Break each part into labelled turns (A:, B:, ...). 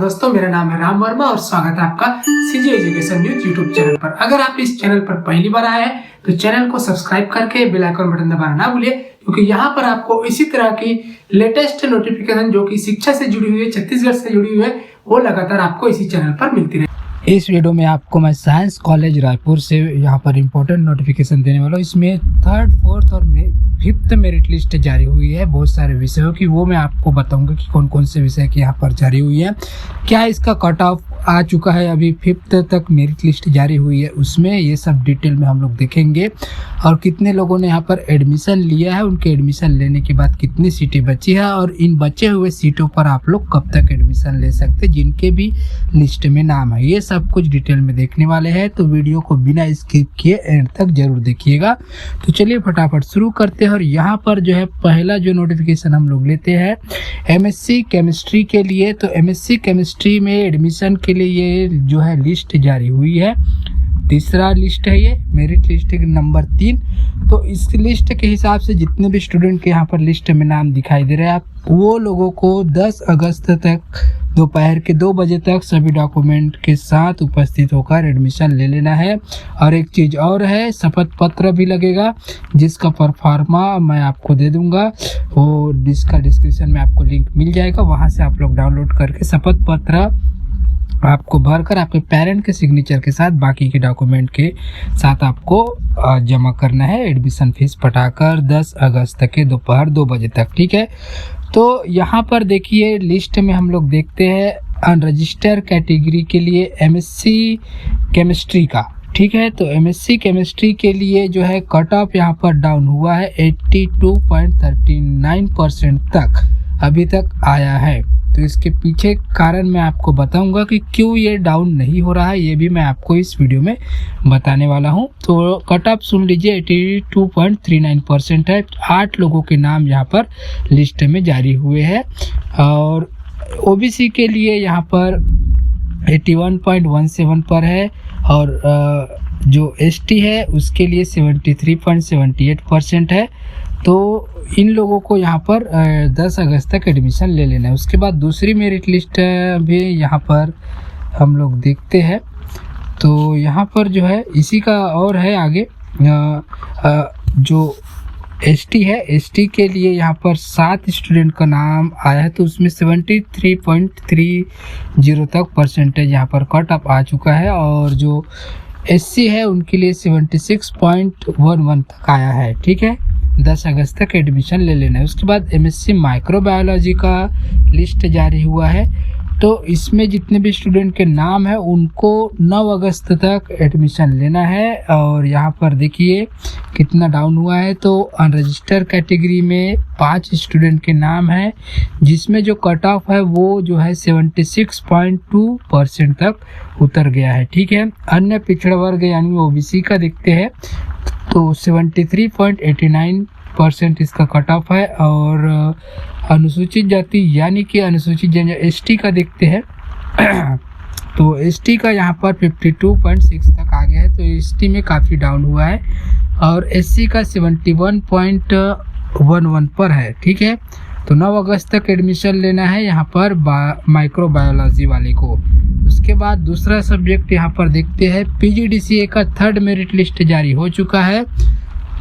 A: दोस्तों, मेरा नाम है राम वर्मा और स्वागत है आपका CG education news YouTube channel पर। अगर आप इस चैनल पर पहली बार आए हैं तो चैनल को सब्सक्राइब करके बेल आइकन बटन दबाना ना भूलिए, क्योंकि यहाँ पर आपको इसी तरह की लेटेस्ट नोटिफिकेशन जो कि शिक्षा से जुड़ी हुई है, छत्तीसगढ़ से जुड़ी हुई है, वो लगातार आपको इसी चैनल पर मिलती रहे।
B: इस वीडियो में आपको मैं साइंस कॉलेज रायपुर से यहाँ पर इम्पोर्टेंट नोटिफिकेशन देने वाला हूँ। इसमें 3rd, 4th और 5th मेरिट लिस्ट जारी हुई है बहुत सारे विषयों की। वो मैं आपको बताऊंगा कि कौन कौन से विषय की यहाँ पर जारी हुई है, क्या इसका कट ऑफ आ चुका है, अभी 5th तक मेरिट लिस्ट जारी हुई है उसमें, ये सब डिटेल में हम लोग देखेंगे। और कितने लोगों ने यहाँ पर एडमिशन लिया है, उनके एडमिशन लेने के बाद कितनी सीटें बची है, और इन बचे हुए सीटों पर आप लोग कब तक एडमिशन ले सकते जिनके भी लिस्ट में नाम है, ये सब कुछ डिटेल में देखने वाले हैं। तो वीडियो को बिना स्किप किए एंड तक जरूर देखिएगा। तो चलिए फटाफट शुरू करते हैं। और यहाँ पर जो है पहला जो नोटिफिकेशन हम लोग लेते हैं एमएससी केमिस्ट्री के लिए। तो एमएससी केमिस्ट्री में एडमिशन के लिए ये जो है लिस्ट जारी हुई है। तीसरा लिस्ट है ये, मेरिट लिस्ट नंबर 3। तो इस लिस्ट के हिसाब से जितने भी स्टूडेंट के यहाँ पर लिस्ट में नाम दिखाई दे रहे हैं, आप वो लोगों को 10 अगस्त तक दोपहर के 2 बजे तक सभी डॉक्यूमेंट के साथ उपस्थित होकर एडमिशन ले लेना है। और एक चीज़ और है, शपथ पत्र भी लगेगा जिसका परफॉर्मा मैं आपको दे दूंगा, वो जिसका डिस्क्रिप्शन में आपको लिंक मिल जाएगा, वहाँ से आप लोग डाउनलोड करके शपथ पत्र आपको भरकर आपके पेरेंट के सिग्नेचर के साथ बाकी के डॉक्यूमेंट के साथ आपको जमा करना है। एडमिशन फीस पटाकर 10 अगस्त के दोपहर 2 बजे तक, ठीक है। तो यहाँ पर देखिए लिस्ट में हम लोग देखते हैं अनरजिस्टर कैटेगरी के लिए एमएससी केमिस्ट्री का, ठीक है। तो एमएससी केमिस्ट्री के लिए जो है कट ऑफ यहाँ पर डाउन हुआ है 82.39% तक अभी तक आया है। तो इसके पीछे कारण मैं आपको बताऊंगा कि क्यों ये डाउन नहीं हो रहा है, ये भी मैं आपको इस वीडियो में बताने वाला हूं। तो कट ऑफ सुन लीजिए 82.39% है। 8 लोगों के नाम यहाँ पर लिस्ट में जारी हुए हैं। और ओबीसी के लिए यहाँ पर 81.17 पर है, और जो एसटी है उसके लिए 73.78% है। तो इन लोगों को यहाँ पर 10 अगस्त तक एडमिशन ले लेना है। उसके बाद दूसरी मेरिट लिस्ट भी यहाँ पर हम लोग देखते हैं। तो यहाँ पर जो है इसी का और है आगे जो एसटी है, एसटी के लिए यहाँ पर 7 स्टूडेंट का नाम आया है। तो उसमें 73.30 तक परसेंटेज यहाँ पर कट ऑफ आ चुका है। और जो एससी है उनके लिए 76.11 तक आया है, ठीक है। 10 अगस्त तक एडमिशन ले लेना है। उसके बाद एमएससी माइक्रोबायोलॉजी का लिस्ट जारी हुआ है। तो इसमें जितने भी स्टूडेंट के नाम है उनको 9 अगस्त तक एडमिशन लेना है। और यहाँ पर देखिए कितना डाउन हुआ है। तो अनरजिस्टर कैटेगरी में 5 स्टूडेंट के नाम है, जिसमें जो कट ऑफ है वो जो है 76.2% तक उतर गया है, ठीक है। अन्य पिछड़ा वर्ग यानी ओबीसी का देखते हैं तो 73.89% इसका कट ऑफ है। और अनुसूचित जाति यानी कि अनुसूचित जनजाति एसटी का देखते हैं तो एसटी का यहाँ पर 52.6 तक आ गया है। तो एसटी में काफ़ी डाउन हुआ है। और एससी का 71.11 पर है, ठीक है। तो 9 अगस्त तक एडमिशन लेना है यहाँ पर माइक्रोबायोलॉजी वाले को। उसके बाद दूसरा सब्जेक्ट यहाँ पर देखते हैं पीजीडीसीए का 3rd मेरिट लिस्ट जारी हो चुका है।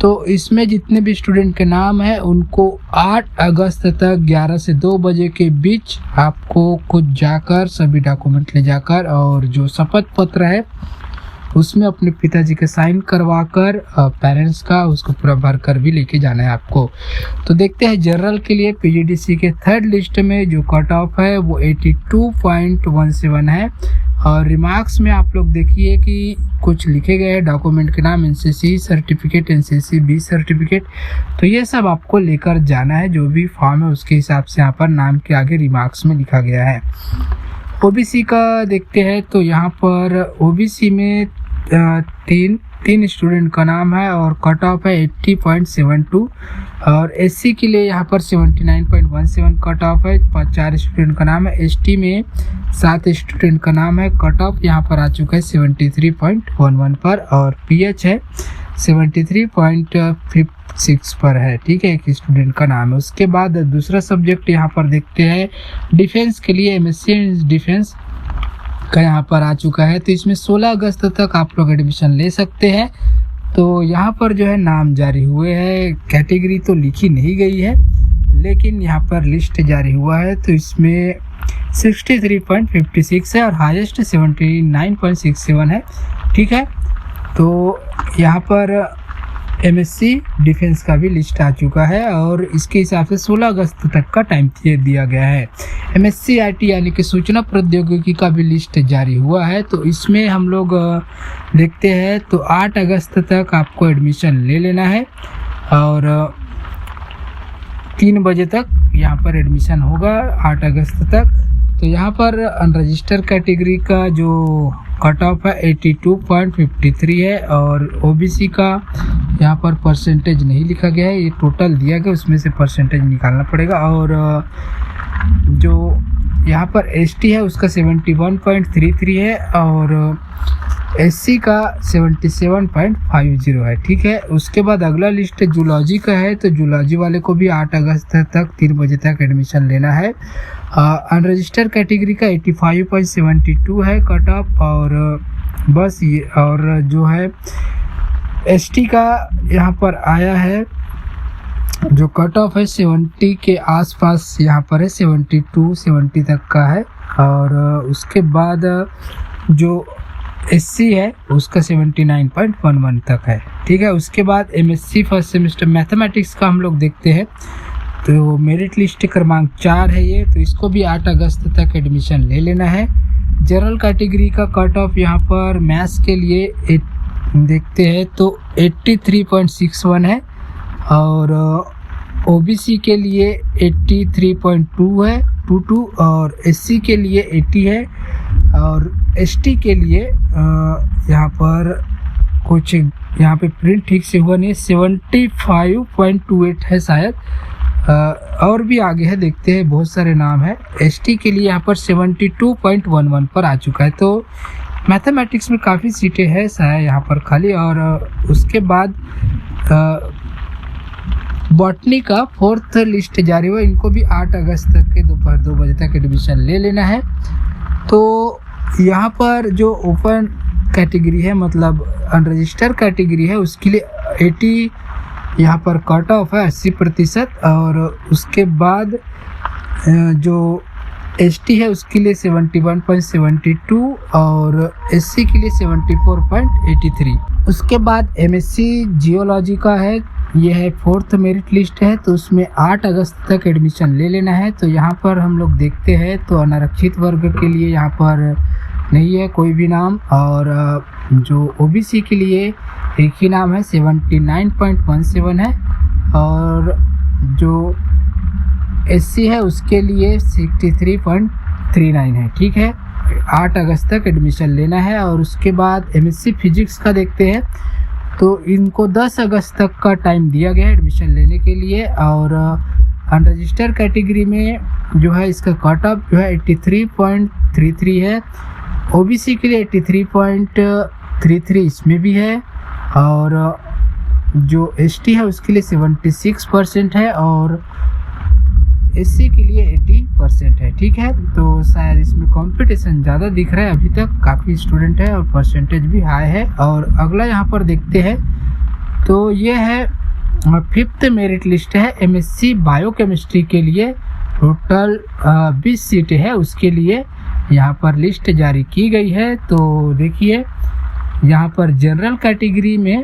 B: तो इसमें जितने भी स्टूडेंट के नाम है उनको 8 अगस्त तक 11 से 2 बजे के बीच आपको खुद जाकर सभी डॉक्यूमेंट ले जाकर और जो शपथ पत्र है उसमें अपने पिताजी के साइन करवाकर पेरेंट्स का उसको पूरा भर कर भी लेके जाना है आपको। तो देखते हैं जनरल के लिए पीजीडीसी के 3rd लिस्ट में जो कट ऑफ है वो 82.17 है। और रिमार्क्स में आप लोग देखिए कि कुछ लिखे गए हैं डॉक्यूमेंट के नाम, NCC certificate, NCC B certificate. तो ये सब आपको लेकर जाना है, जो भी फॉर्म है उसके हिसाब से यहाँ पर नाम के आगे रिमार्क्स में लिखा गया है। ओबीसी का देखते हैं तो यहाँ पर ओबीसी में 3 स्टूडेंट का नाम है और कट ऑफ है 80.72। और एससी के लिए यहाँ पर 79.17 कट ऑफ है, 4 स्टूडेंट का नाम है। एसटी में 7 स्टूडेंट का नाम है, कट ऑफ यहाँ पर आ चुका है 73.11 पर। और पीएच है 73.56 पर है, ठीक है, एक स्टूडेंट का नाम है। उसके बाद दूसरा सब्जेक्ट यहाँ पर देखते हैं डिफेंस के लिए, एमएससी डिफेंस का यहाँ पर आ चुका है। तो इसमें 16 अगस्त तक आप लोग एडमिशन ले सकते हैं। तो यहाँ पर जो है नाम जारी हुए हैं, कैटेगरी तो लिखी नहीं गई है लेकिन यहाँ पर लिस्ट जारी हुआ है। तो इसमें 63.56 है और हाईएस्ट 79.67 है, ठीक है। तो यहाँ पर एमएससी डिफेंस का भी लिस्ट आ चुका है और इसके हिसाब से 16 अगस्त तक का टाइम दिया गया है। एमएससी आईटी यानी कि सूचना प्रौद्योगिकी का भी लिस्ट जारी हुआ है। तो इसमें हम लोग देखते हैं तो 8 अगस्त तक आपको एडमिशन ले लेना है और 3 बजे तक यहाँ पर एडमिशन होगा 8 अगस्त तक। तो यहाँ पर अनरजिस्टर कैटेगरी का जो कट ऑफ है 82.53 है और ओबीसी का यहाँ पर परसेंटेज नहीं लिखा गया है, ये टोटल दिया गया उसमें से परसेंटेज निकालना पड़ेगा। और जो यहाँ पर एसटी है उसका 71.33 है और एससी का 77.50 है, ठीक है। उसके बाद अगला लिस्ट जूलॉजी का है। तो जूलॉजी वाले को भी 8 अगस्त तक 3 बजे तक एडमिशन लेना है। अनरजिस्टर कैटेगरी का 85.72 है कट ऑफ और बस ये, और जो है एसटी का यहाँ पर आया है जो कट ऑफ है 70 के आसपास, यहाँ पर है 72-70 तक का है। और उसके बाद जो एससी है उसका 79.11 तक है, ठीक है। उसके बाद एमएससी फर्स्ट सेमेस्टर मैथमेटिक्स का हम लोग देखते हैं। तो मेरिट लिस्ट क्रमांक 4 है ये, तो इसको भी 8 अगस्त तक एडमिशन ले लेना है। जनरल कैटेगरी का कट ऑफ यहाँ पर मैथ्स के लिए देखते हैं तो 83.61 है और ओबीसी के लिए 83.2 है 22 और एससी के लिए 80 है और एसटी के लिए यहाँ पर कुछ यहाँ पे प्रिंट ठीक से हुआ नहीं, 75.28 है शायद, और भी आगे है देखते हैं, बहुत सारे नाम है। एसटी के लिए यहाँ पर 72.11 पर आ चुका है। तो मैथमेटिक्स में काफ़ी सीटें हैं शायद यहाँ पर खाली। और उसके बाद बॉटनी का 4th लिस्ट जारी हुआ, इनको भी 8 अगस्त तक के दोपहर 2 बजे तक एडमिशन ले लेना है। तो यहाँ पर जो ओपन कैटेगरी है मतलब अनरजिस्टर कैटेगरी है उसके लिए 80 यहाँ पर कट ऑफ है 80%। और उसके बाद जो एसटी है उसके लिए 71.72 और एससी के लिए 74.83। उसके बाद एमएससी जियोलॉजी का है, ये है 4th मेरिट लिस्ट है। तो उसमें 8 अगस्त तक एडमिशन ले लेना है। तो यहाँ पर हम लोग देखते हैं तो अनारक्षित वर्ग के लिए यहाँ पर नहीं है कोई भी नाम और जो ओबीसी के लिए एक ही नाम है 79.17 है और जो एससी है उसके लिए 63.39 है, ठीक है। 8 अगस्त तक एडमिशन लेना है। और उसके बाद एमएससी फिजिक्स का देखते हैं तो इनको 10 अगस्त तक का टाइम दिया गया है एडमिशन लेने के लिए। और अनरजिस्टर कैटेगरी में जो है इसका कट ऑफ जो है 83.33 है, ओबीसी के लिए 83.33 इसमें भी है और जो एसटी है उसके लिए 76% है और एससी के लिए 80% है, ठीक है। तो शायद इसमें कंपटीशन ज़्यादा दिख रहा है, अभी तक काफ़ी स्टूडेंट है और परसेंटेज भी हाई है। और अगला यहाँ पर देखते हैं तो ये है 5th मेरिट लिस्ट है एमएससी बायोकेमिस्ट्री के लिए। टोटल 20 सीटें है उसके लिए यहाँ पर लिस्ट जारी की गई है। तो देखिए यहाँ पर जनरल कैटेगरी में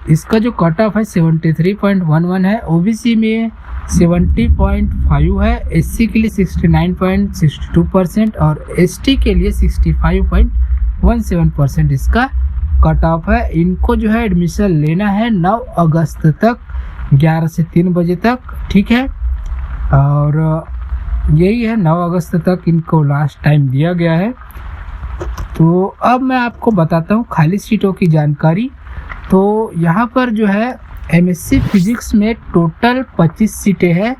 B: इसका जो कट ऑफ है 73.11 है, ओबीसी में 70.5 है, एससी के लिए 69.62% और एसटी के लिए 65.17% इसका कट ऑफ है। इनको जो है एडमिशन लेना है 9 अगस्त तक 11 से 3 बजे तक, ठीक है। और यही है 9 अगस्त तक इनको लास्ट टाइम दिया गया है। तो अब मैं आपको बताता हूँ खाली सीटों की जानकारी। तो यहाँ पर जो है एमएससी फिजिक्स में टोटल 25 सीटें हैं।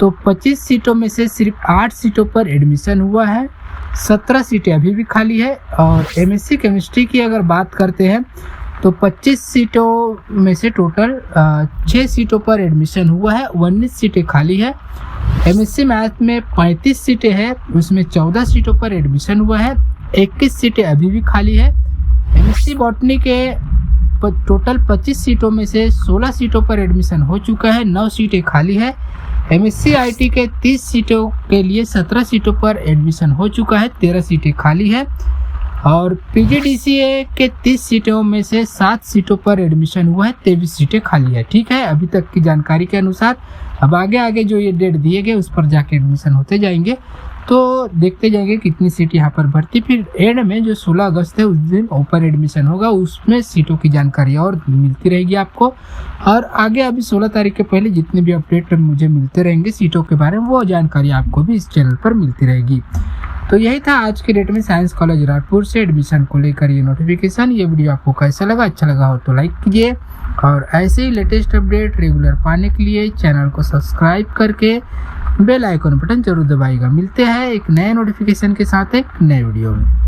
B: तो 25 सीटों में से सिर्फ 8 सीटों पर एडमिशन हुआ है, 17 सीटें अभी भी खाली है। और एमएससी केमिस्ट्री की अगर बात करते हैं तो 25 सीटों में से टोटल 6 सीटों पर एडमिशन हुआ है, 19 सीटें खाली है। एमएससी मैथ में 35 सीटें हैं, उसमें 14 सीटों पर एडमिशन हुआ है, 21 सीटें अभी भी खाली है। एमएससी बॉटनी के टोटल 25 सीटों में से 16 सीटों पर एडमिशन हो चुका है, 9 सीटें खाली है। एमएससी आईटी के 30 सीटों के लिए 17 सीटों पर एडमिशन हो चुका है, 13 सीटें खाली है। और पीजीडीसीए के 30 सीटों में से 7 सीटों पर एडमिशन हुआ है, 23 सीटें खाली है। ठीक है, अभी तक की जानकारी के अनुसार। अब आगे जो ये डेट दिए गए उस पर जाके एडमिशन होते जाएंगे, तो देखते जाएंगे कितनी सीट यहाँ पर भर्ती। फिर एंड में जो 16 अगस्त है उस दिन ओपन एडमिशन होगा, उसमें सीटों की जानकारी और मिलती रहेगी आपको। और आगे अभी 16 तारीख के पहले जितने भी अपडेट मुझे मिलते रहेंगे सीटों के बारे में, वो जानकारी आपको भी इस चैनल पर मिलती रहेगी। तो यही था आज के डेट में साइंस कॉलेज रायपुर से एडमिशन को लेकर ये नोटिफिकेशन। ये वीडियो आपको कैसा लगा? अच्छा लगा हो तो लाइक कीजिए, और ऐसे ही लेटेस्ट अपडेट रेगुलर पाने के लिए चैनल को सब्सक्राइब करके बेल आइकन बटन जरूर दबाइएगा। मिलते हैं एक नए नोटिफिकेशन के साथ एक नए वीडियो में।